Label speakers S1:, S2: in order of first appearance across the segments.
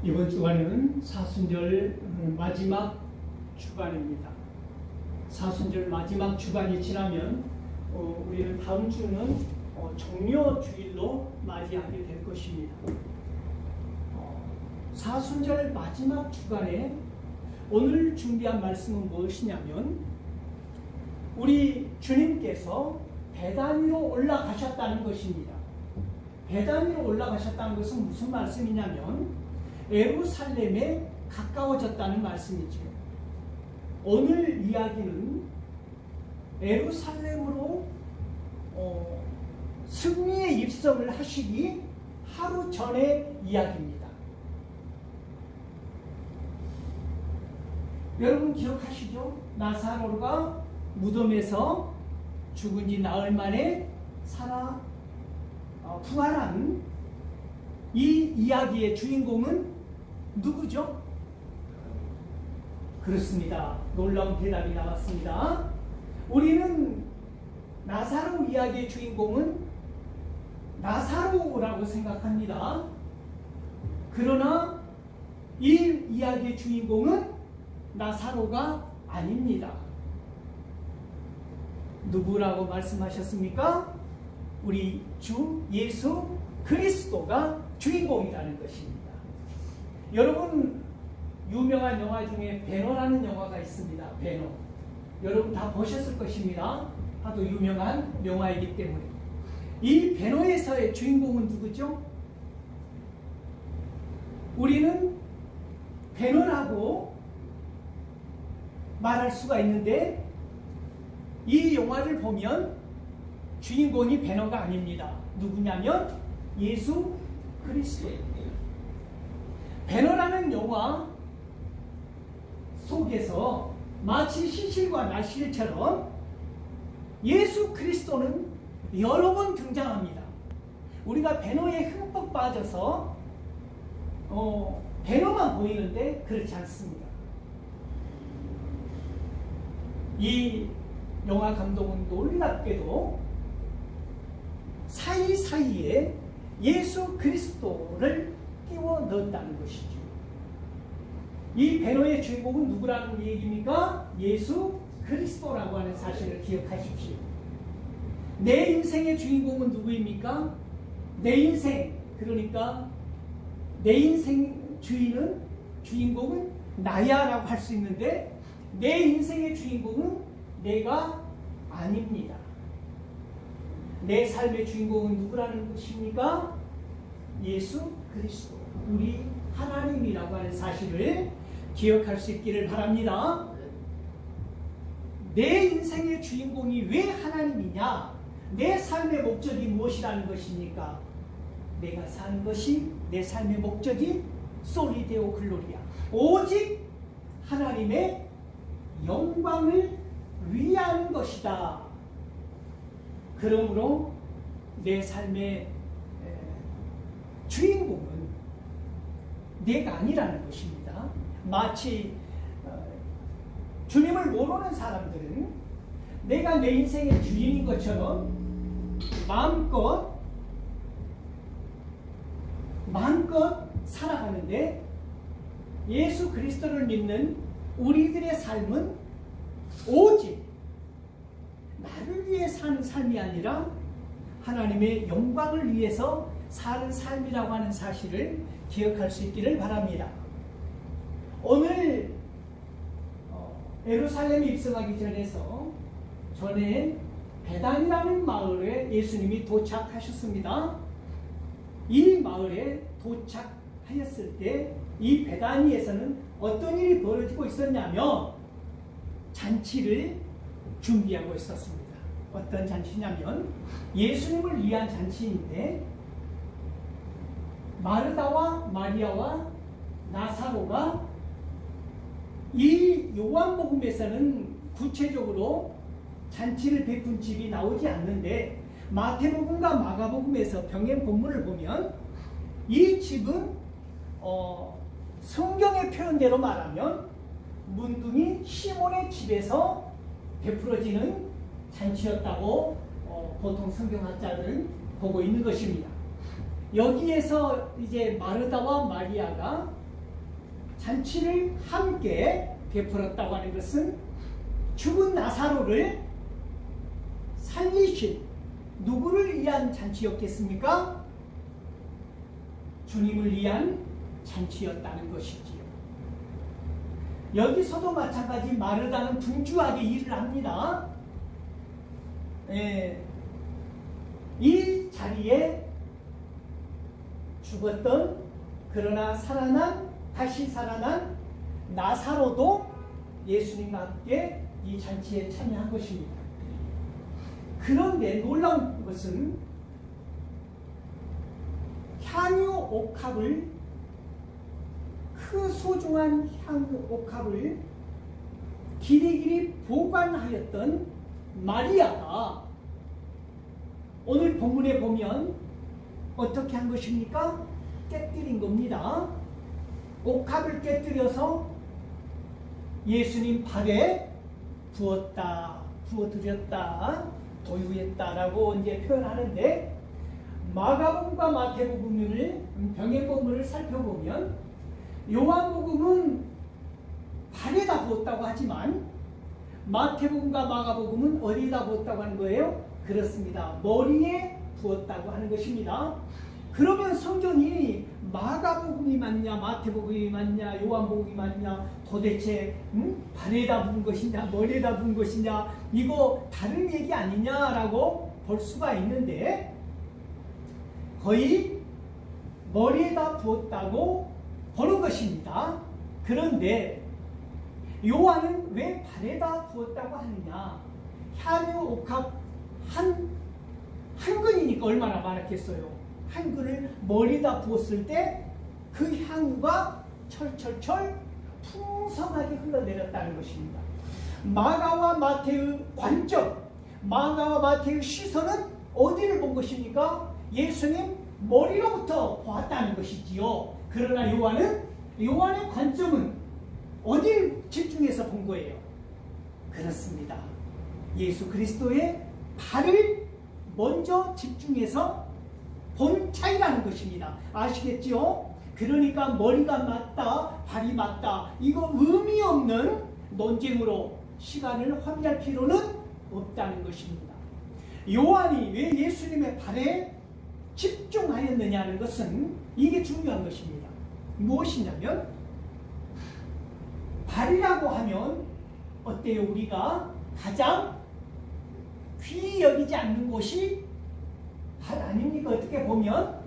S1: 이번 주간에는 사순절 마지막 주간입니다. 사순절 마지막 주간이 지나면 우리는 다음 주는 종려 주일로 맞이하게 될 것입니다. 사순절 마지막 주간에 오늘 준비한 말씀은 무엇이냐면 우리 주님께서 베다니로 올라가셨다는 것입니다. 베다니로 올라가셨다는 것은 무슨 말씀이냐면 예루살렘에 가까워졌다는 말씀이죠. 오늘 이야기는 예루살렘으로 승리의 입성을 하시기 하루 전의 이야기입니다. 여러분 기억하시죠? 나사로가 무덤에서 죽은 지 나흘 만에 살아 부활한 이 이야기의 주인공은 누구죠? 그렇습니다. 놀라운 대답이 나왔습니다. 우리는 나사로 이야기의 주인공은 나사로라고 생각합니다. 그러나 이 이야기의 주인공은 나사로가 아닙니다. 누구라고 말씀하셨습니까? 우리 주 예수 그리스도가 주인공이라는 것입니다. 여러분 유명한 영화 중에 배너라는 영화가 있습니다. 배너. 여러분 다 보셨을 것입니다. 하도 유명한 영화이기 때문에. 이 배너에서의 주인공은 누구죠? 우리는 배너라고 말할 수가 있는데 이 영화를 보면 주인공이 배너가 아닙니다. 누구냐면 예수 그리스도입니다. 배너라는 영화 속에서 마치 시실과 나실처럼 예수 그리스도는 여러 번 등장합니다. 우리가 배너에 흠뻑 빠져서 배너만 보이는데 그렇지 않습니다. 이 영화 감독은 놀랍게도 사이사이에 예수 그리스도를 끼워 넣었다는 것이죠. 이 배너의 주인공은 누구라는 얘기입니까? 예수 그리스도라고 하는 사실을 기억하십시오. 내 인생의 주인공은 누구입니까? 내 인생, 그러니까 내 인생 주인공은 나야라고 할 수 있는데 내 인생의 주인공은 내가 아닙니다. 내 삶의 주인공은 누구라는 것입니까? 예수 그리스도, 우리 하나님이라고 하는 사실을 기억할 수 있기를 바랍니다. 내 인생의 주인공이 왜 하나님이냐? 내 삶의 목적이 무엇이라는 것입니까? 내가 사는 것이 내 삶의 목적이 솔리데오 글로리아, 오직 하나님의 영광을 위하는 것이다. 그러므로 내 삶의 주인공은 내가 아니라는 것입니다. 마치 주님을 모르는 사람들은 내가 내 인생의 주인인 것처럼 마음껏 살아가는데 예수 그리스도를 믿는 우리들의 삶은 오직 나를 위해 사는 삶이 아니라 하나님의 영광을 위해서 사는 삶이라고 하는 사실을 기억할 수 있기를 바랍니다. 오늘 예루살렘에 입성하기 전에 베단이라는 마을에 예수님이 도착하셨습니다. 이 마을에 도착하였을 때 이 베다니에서는 어떤 일이 벌어지고 있었냐면 잔치를 준비하고 있었습니다. 어떤 잔치냐면 예수님을 위한 잔치인데 마르다와 마리아와 나사로가 이 요한복음에서는 구체적으로 잔치를 베푼 집이 나오지 않는데 마태복음과 마가복음에서 병행 본문을 보면 이 집은 성경의 표현대로 말하면 문둥이 시몬의 집에서 베풀어지는 잔치였다고 보통 성경학자들은 보고 있는 것입니다. 여기에서 이제 마르다와 마리아가 잔치를 함께 베풀었다고 하는 것은 죽은 나사로를 살리신 누구를 위한 잔치였겠습니까? 주님을 위한 잔치였다는 것이지요. 여기서도 마찬가지 마르다는 분주하게 일을 합니다. 이 자리에 죽었던 그러나 다시 살아난 나사로도 예수님과 함께 이 잔치에 참여한 것입니다. 그런데 놀라운 것은 향유 옥합을, 그 소중한 향유 옥합을 길이길이 보관하였던 마리아가 오늘 본문에 보면 어떻게 한 것입니까? 깨뜨린 겁니다. 옥합을 깨뜨려서 예수님 발에 부어드렸다, 도유했다라고 이제 표현하는데, 마가복음과 마태복음을 병행본문을 살펴보면 요한복음은 발에다 부었다고 하지만 마태복음과 마가복음은 어디에다 부었다고 하는 거예요? 그렇습니다. 머리에 부었다고 하는 것입니다. 그러면 성경이 마가복음이 맞냐, 마태복음이 맞냐, 요한복음이 맞냐, 도대체 발에다 부은 것이냐, 머리에다 부은 것이냐, 이거 다른 얘기 아니냐라고 볼 수가 있는데, 거의 머리에다 부었다고 보는 것입니다. 그런데 요한은 왜 발에다 부었다고 하느냐? 향유 옥합 한 근이니까 얼마나 많았겠어요. 한 근을 머리에다 부었을 때 그 향유가 철철철 풍성하게 흘러내렸다는 것입니다. 마가와 마태의 관점, 마가와 마태의 시선은 어디를 본 것입니까? 예수님 머리로부터 보았다는 것이지요. 그러나 요한의 관점은 어디를 집중해서 본 거예요? 그렇습니다. 예수 그리스도의 발을 먼저 집중해서 본 차이라는 것입니다. 아시겠지요? 그러니까 머리가 맞다, 발이 맞다, 이거 의미 없는 논쟁으로 시간을 허비할 필요는 없다는 것입니다. 요한이 왜 예수님의 발에 집중하였느냐는 것은 이게 중요한 것입니다. 무엇이냐면, 발이라고 하면 어때요? 우리가 가장 귀히 여기지 않는 곳이 발 아닙니까? 어떻게 보면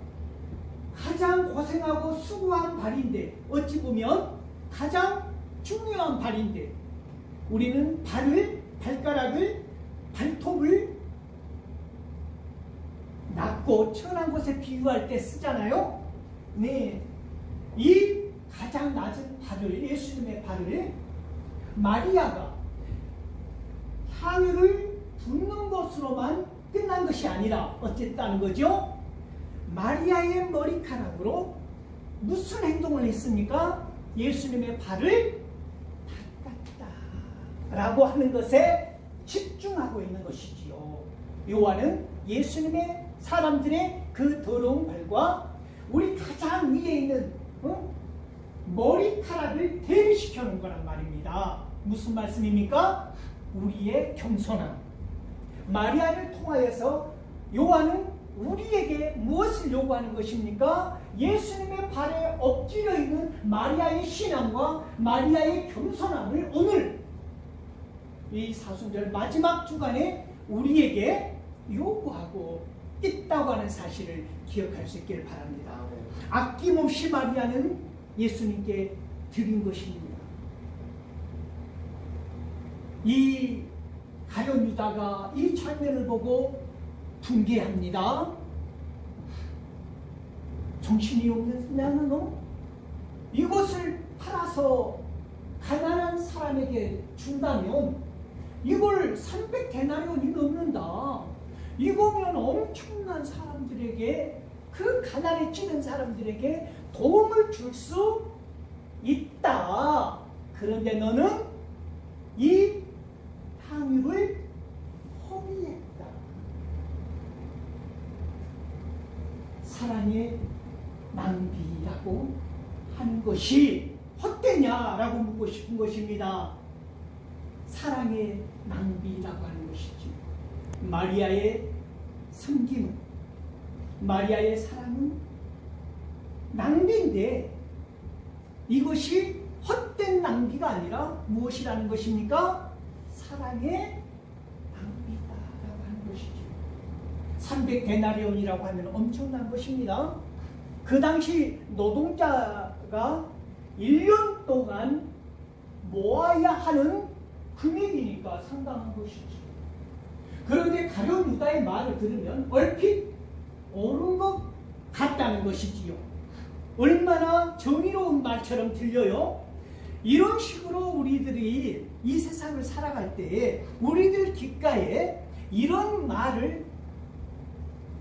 S1: 가장 고생하고 수고한 발인데, 어찌 보면 가장 중요한 발인데, 우리는 발가락을, 발톱을 낮고 천한 곳에 비유할 때 쓰잖아요. 네, 이 가장 낮은 발을, 예수님의 발을 마리아가 향유를 붓는 것으로만 끝난 것이 아니라 어쨌다는 거죠? 마리아의 머리카락으로 무슨 행동을 했습니까? 예수님의 발을 닦았다 라고 하는 것에 집중하고 있는 것이지요. 요한은 예수님의, 사람들의 그 더러운 발과 우리 가장 위에 있는 머리카락을 대비시켜 놓은 거란 말입니다. 무슨 말씀입니까? 우리의 겸손함. 마리아를 통하여서 요한은 우리에게 무엇을 요구하는 것입니까? 예수님의 발에 엎드려 있는 마리아의 신앙과 마리아의 겸손함을 오늘 이 사순절 마지막 주간에 우리에게 요구하고 있다고 하는 사실을 기억할 수 있기를 바랍니다. 아낌없이 마리아는 예수님께 드린 것입니다. 이 가룟 유다가 이 장면을 보고 붕괴합니다. 정신이 없는 나는 이것을 팔아서 가난한 사람에게 준다면 이걸 300데나리온이 넘는다. 이거면 엄청난 사람들에게, 그 가난에 찌든 사람들에게 도움을 줄 수 있다. 그런데 너는 이 향유를 허비했다. 사랑의 낭비라고 하는 것이 헛되냐라고 묻고 싶은 것입니다. 사랑의 낭비라고 하는 것이지. 마리아의 섬김은, 마리아의 사랑은 낭비인데 이것이 헛된 낭비가 아니라 무엇이라는 것입니까? 사랑의 낭비다라고 하는 것이죠. 300데나리온이라고 하면 엄청난 것입니다. 그 당시 노동자가 1년 동안 모아야 하는 금액이니까 상당한 것이죠. 그런데 가룟 유다의 말을 들으면 얼핏 옳은 것 같다는 것이지요. 얼마나 정의로운 말처럼 들려요. 이런 식으로 우리들이 이 세상을 살아갈 때 우리들 귓가에 이런 말을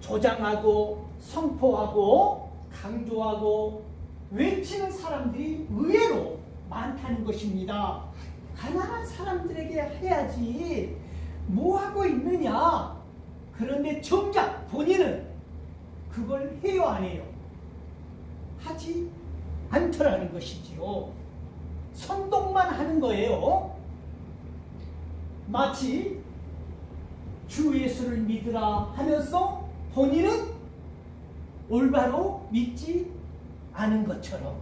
S1: 조장하고 선포하고 강조하고 외치는 사람들이 의외로 많다는 것입니다. 가난한 사람들에게 해야지 뭐 하고 있느냐. 그런데 정작 본인은 그걸 해요, 안 해요? 하지 않더라는 것이지요. 선동만 하는 거예요. 마치 주 예수를 믿으라 하면서 본인은 올바로 믿지 않은 것처럼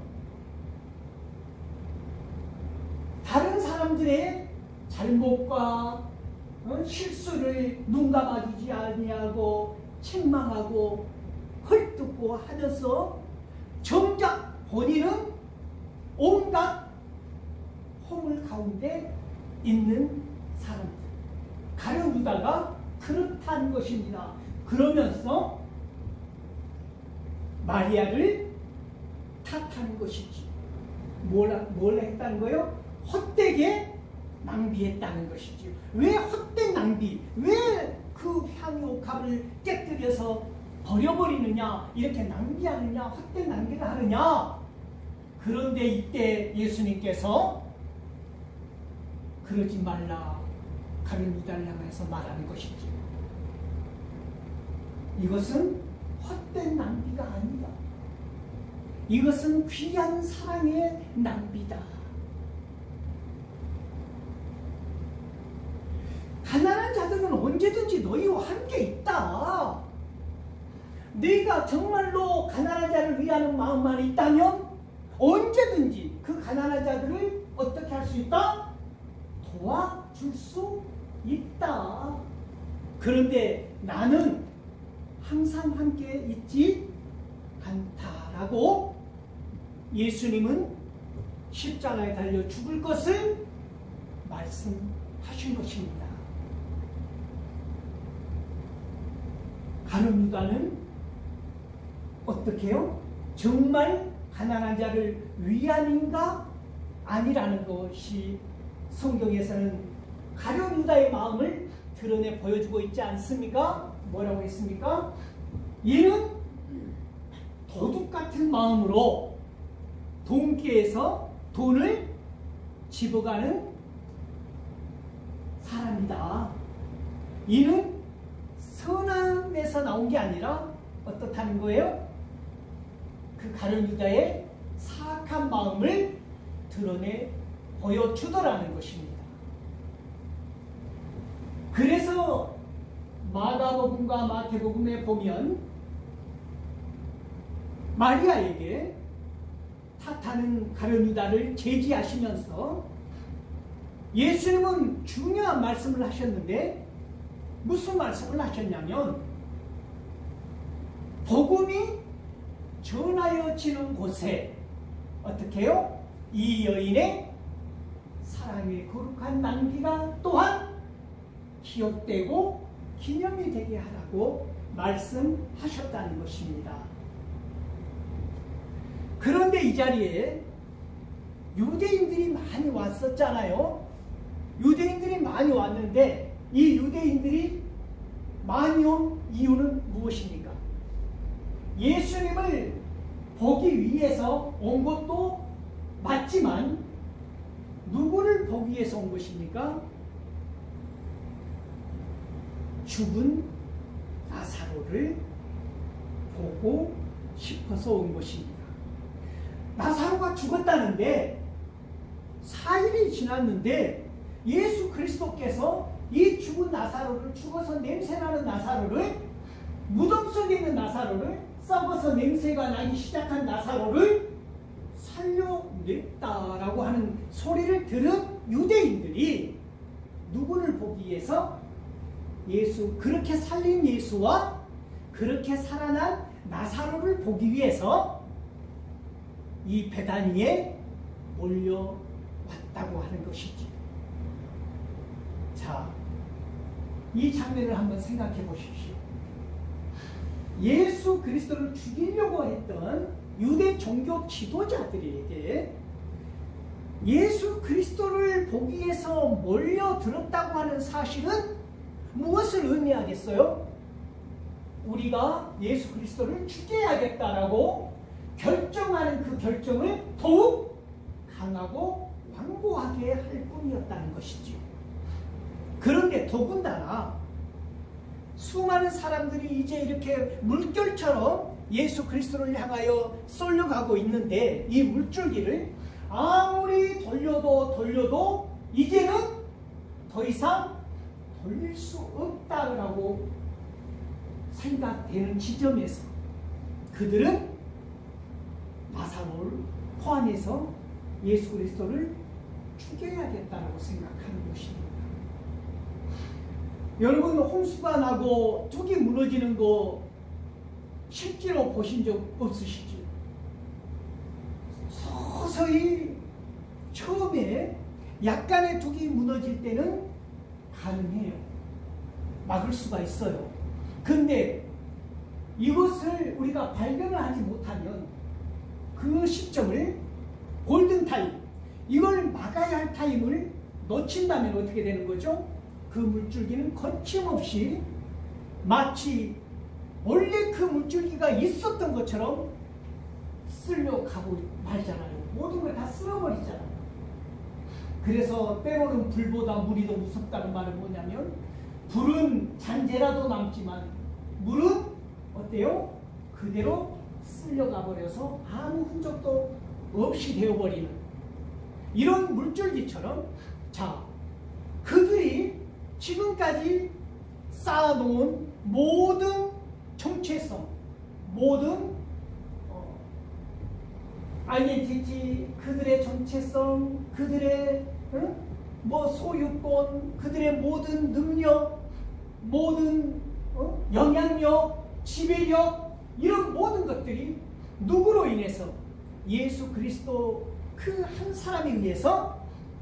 S1: 다른 사람들의 잘못과 실수를 눈 감아주지 아니하고 책망하고 헐뜯고 하면서 정작 본인은 온갖 허물 가운데 있는 사람들, 가룟 유다가 그렇다는 것입니다. 그러면서 마리아를 탓하는 것이지. 뭘 했다는 거예요? 헛되게 낭비했다는 것이지. 왜 헛된 낭비? 왜 그 향유옥합을 깨뜨려서 버려버리느냐? 이렇게 낭비하느냐? 헛된 낭비를 하느냐? 그런데 이때 예수님께서 그러지 말라. 가룟 유다를 향해서 말하는 것이지. 이것은 헛된 낭비가 아니다. 이것은 귀한 사랑의 낭비다. 가난한 자들은 언제든지 너희와 함께 있다. 네가 정말로 가난한 자를 위하는 마음만 있다면 언제든지 그 가난한 자들을 어떻게 할 수 있다? 도와줄 수 있다. 그런데 나는 항상 함께 있지 않다라고 예수님은 십자가에 달려 죽을 것을 말씀하신 것입니다. 가룟 유다는 어떻게 해요? 정말 가난한 자를 위함인가? 아니라는 것이 성경에서는 가룟 유다의 마음을 드러내 보여주고 있지 않습니까? 뭐라고 했습니까? 이는 도둑 같은 마음으로 돈기에서 돈을 집어가는 사람이다. 이는 선함에서 나온 게 아니라 어떻다는 거예요? 그 가룟 유다의 사악한 마음을 드러내 보여주더라는 것입니다. 그래서 마가복음과 마태복음에 보면 마리아에게 탓하는 가룟 유다를 제지하시면서 예수님은 중요한 말씀을 하셨는데 무슨 말씀을 하셨냐면 복음이 전하여지는 곳에 어떻게 해요? 이 여인의 사랑의 거룩한 낭비가 또한 기억되고 기념이 되게 하라고 말씀하셨다는 것입니다. 그런데 이 자리에 유대인들이 많이 왔었잖아요. 유대인들이 많이 왔는데 이 유대인들이 많이 온 이유는 무엇입니까? 예수님을 보기 위해서 온 것도 맞지만 누구를 보기 위해서 온 것입니까? 죽은 나사로를 보고 싶어서 온 것입니다. 나사로가 죽었다는데 4일이 지났는데 예수 그리스도께서 이 죽은 나사로를, 죽어서 냄새나는 나사로를, 무덤 속에 있는 나사로를, 썩어서 냄새가 나기 시작한 나사로를 살려냈다라고 하는 소리를 들은 유대인들이 누구를 보기 위해서? 그렇게 살린 예수와 그렇게 살아난 나사로를 보기 위해서 이 베다니에 몰려왔다고 하는 것이지. 자, 이 장면을 한번 생각해 보십시오. 예수 그리스도를 죽이려고 했던 유대 종교 지도자들에게 예수 그리스도를 보기 위해서 몰려들었다고 하는 사실은 무엇을 의미하겠어요? 우리가 예수 그리스도를 죽여야겠다라고 결정하는 그 결정을 더욱 강하고 완고하게 할 뿐이었다는 것이지요. 그런데 더군다나 수많은 사람들이 이제 이렇게 물결처럼 예수 그리스도를 향하여 쏠려가고 있는데 이 물줄기를 아무리 돌려도 이제는 더 이상 돌릴 수 없다라고 생각되는 지점에서 그들은 나사로를 포함해서 예수 그리스도를 죽여야겠다라고 생각하는 것입니다. 여러분, 홍수가 나고 둑이 무너지는 거 실제로 보신 적 없으시죠? 서서히 처음에 약간의 둑이 무너질 때는 가능해요. 막을 수가 있어요. 근데 이것을 우리가 발견을 하지 못하면 그 시점을 골든타임, 이걸 막아야 할 타임을 놓친다면 어떻게 되는 거죠? 그 물줄기는 거침없이 마치 원래 그 물줄기가 있었던 것처럼 쓸려가고 말잖아요. 모든 걸 다 쓸어버리잖아요. 그래서 때로는 불보다 물이 더 무섭다는 말은 뭐냐면, 불은 잔재라도 남지만 물은 어때요? 그대로 쓸려가 버려서 아무 흔적도 없이 되어버리는 이런 물줄기처럼, 자, 그들이 지금까지 쌓아놓은 모든 정체성, 모든 아이덴티티, 그들의 정체성, 그들의 소유권, 그들의 모든 능력, 모든 영향력, 지배력, 이런 모든 것들이 누구로 인해서? 예수 그리스도 그 한 사람에 의해서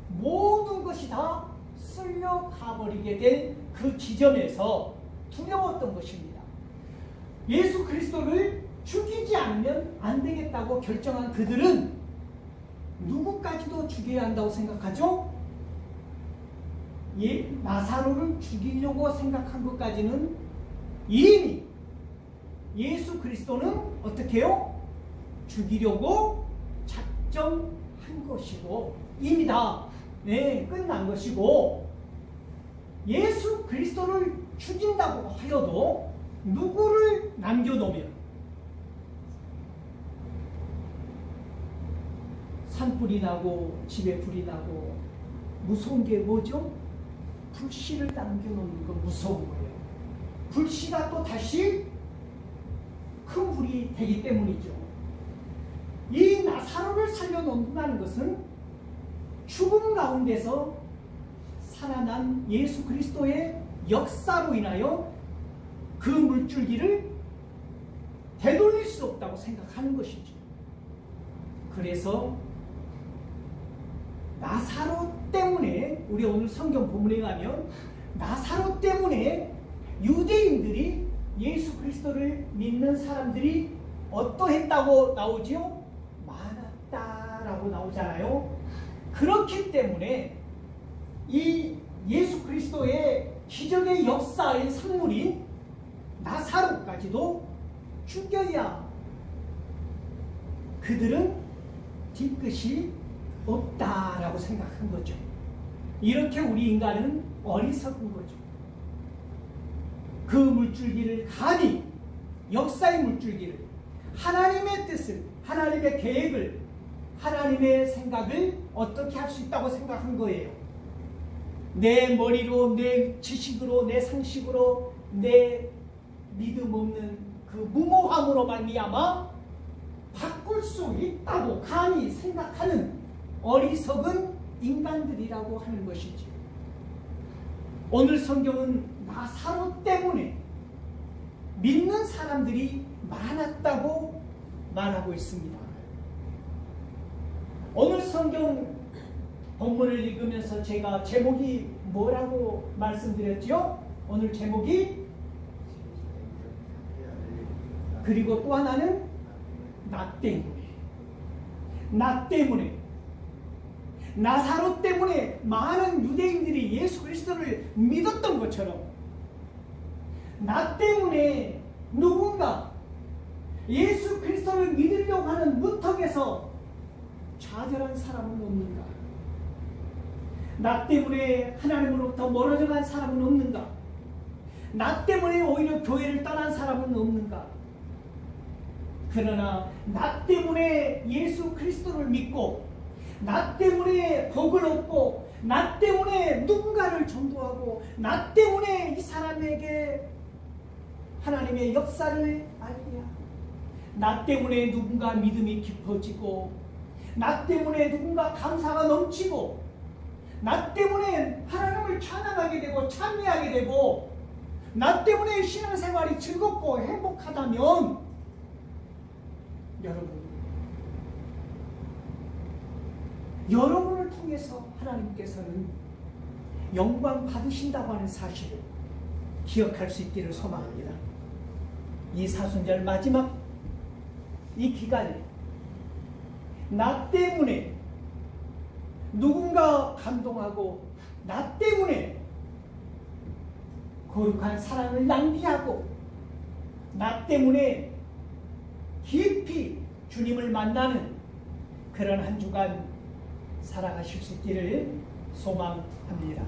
S1: 모든 것이 다 쓸려가버리게 된 그 지점에서 두려웠던 것입니다. 예수 그리스도를 죽이지 않으면 안 되겠다고 결정한 그들은 누구까지도 죽여야 한다고 생각하죠? 나사로를 죽이려고 생각한 것까지는 이미 예수 그리스도는 어떻게 해요? 죽이려고 작정한 것이고 이미 다 끝난 것이고, 예수 그리스도를 죽인다고 하여도 누구를 남겨놓으면 산불이 나고 집에 불이 나고 무서운 게 뭐죠? 불씨를 남겨놓는 건 무서운 거예요. 불씨가 또 다시 큰 불이 되기 때문이죠. 이 나사로를 살려놓는다는 것은 죽음 가운데서 살아난 예수 그리스도의 역사로 인하여 그 물줄기를 되돌릴 수 없다고 생각하는 것이죠. 그래서 나사로 때문에, 우리 오늘 성경 본문에 가면 나사로 때문에 유대인들이 예수 그리스도를 믿는 사람들이 어떠했다고 나오지요? 많았다라고 나오잖아요. 그렇기 때문에 이 예수 그리스도의 기적의 역사의 산물인 나사로까지도 죽여야 그들은 뒤끝이 없다라고 생각한 거죠. 이렇게 우리 인간은 어리석은 거죠. 그 물줄기를 감히, 역사의 물줄기를, 하나님의 뜻을, 하나님의 계획을, 하나님의 생각을 어떻게 할 수 있다고 생각한 거예요. 내 머리로, 내 지식으로, 내 상식으로, 내 믿음 없는 그 무모함으로 말미암아 바꿀 수 있다고 감히 생각하는 어리석은 인간들이라고 하는 것이지. 오늘 성경은 나사로 때문에 믿는 사람들이 많았다고 말하고 있습니다. 오늘 성경 본문을 읽으면서 제가 제목이 뭐라고 말씀드렸죠? 오늘 제목이 그리고 또 하나는 나 때문에 나사로 때문에 많은 유대인들이 예수 그리스도를 믿었던 것처럼 나 때문에 누군가 예수 그리스도를 믿으려고 하는 문턱에서 좌절한 사람은 없는가? 나 때문에 하나님으로부터 멀어져 간 사람은 없는가? 나 때문에 오히려 교회를 떠난 사람은 없는가? 그러나 나 때문에 예수 그리스도를 믿고 나 때문에 복을 얻고 나 때문에 누군가를 전도하고 나 때문에 이 사람에게 하나님의 역사를 알리야. 나 때문에 누군가 믿음이 깊어지고 나 때문에 누군가 감사가 넘치고 나 때문에 하나님을 찬양하게 되고 찬미하게 되고 나 때문에 신앙생활이 즐겁고 행복하다면 여러분을 통해서 하나님께서는 영광 받으신다고 하는 사실을 기억할 수 있기를 소망합니다. 이 사순절 마지막 이 기간에 나 때문에 누군가 감동하고 나 때문에 거룩한 사랑을 낭비하고 나 때문에 깊이 주님을 만나는 그런 한 주간 살아가실 수 있기를 소망합니다.